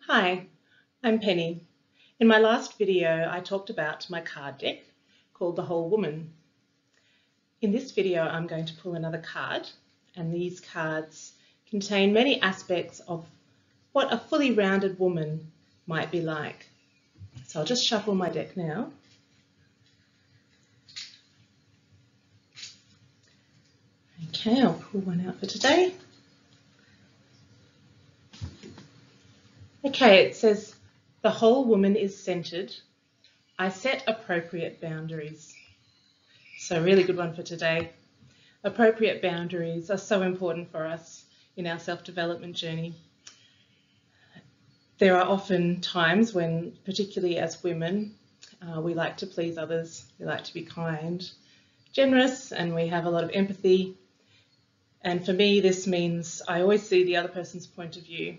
Hi, I'm Penny. In my last video, I talked about my card deck called The Whole Woman. In this video, I'm going to pull another card, and these cards contain many aspects of what a fully rounded woman might be like. So I'll just shuffle my deck now. Okay, I'll pull one out for today. Okay, it says, the whole woman is centered. I set appropriate boundaries. So a really good one for today. Appropriate boundaries are so important for us in our self-development journey. There are often times when, particularly as women, we like to please others, we like to be kind, generous, and we have a lot of empathy. And for me, this means I always see the other person's point of view.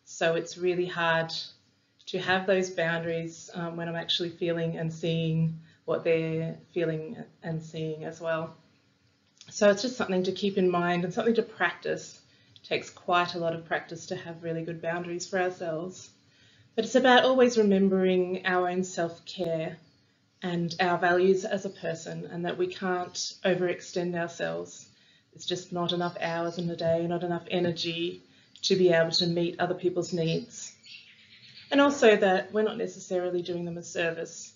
So it's really hard to have those boundaries when I'm actually feeling and seeing what they're feeling and seeing as well. So it's just something to keep in mind and something to practice. It takes quite a lot of practice to have really good boundaries for ourselves. But it's about always remembering our own self-care and our values as a person, and that we can't overextend ourselves. It's just not enough hours in the day, not enough energy to be able to meet other people's needs. And also that we're not necessarily doing them a service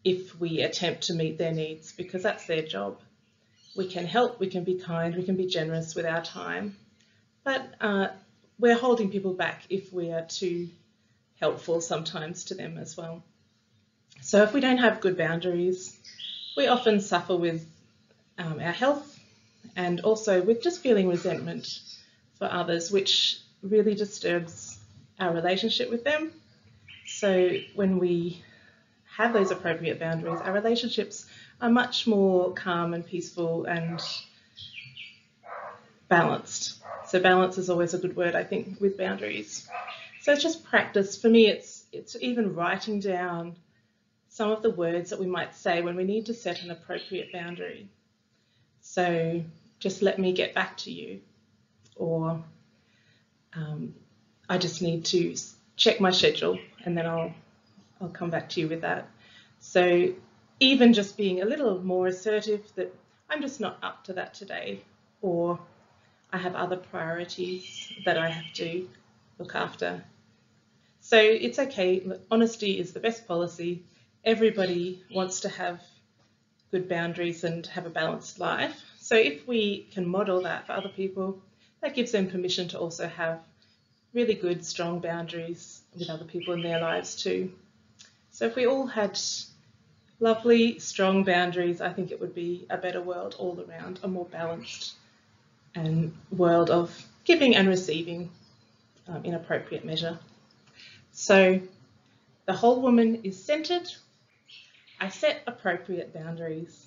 if we attempt to meet their needs, because that's their job. We can help, we can be kind, we can be generous with our time, but we're holding people back if we are too helpful sometimes to them as well. So if we don't have good boundaries, we often suffer with our health and also with just feeling resentment for others, which really disturbs our relationship with them. So when we have those appropriate boundaries, our relationships are much more calm and peaceful and balanced. So balance is always a good word, I think, with boundaries. So it's just practice. For me, it's even writing down some of the words that we might say when we need to set an appropriate boundary. So just let me get back to you, or I just need to check my schedule and then I'll come back to you with that. So even just being a little more assertive that I'm just not up to that today, or I have other priorities that I have to look after. So it's okay. Honesty is the best policy. Everybody wants to have good boundaries and have a balanced life. So if we can model that for other people, that gives them permission to also have really good, strong boundaries with other people in their lives too. So if we all had lovely, strong boundaries, I think it would be a better world all around, a more balanced world of giving and receiving in appropriate measure. So the whole woman is centered. I set appropriate boundaries.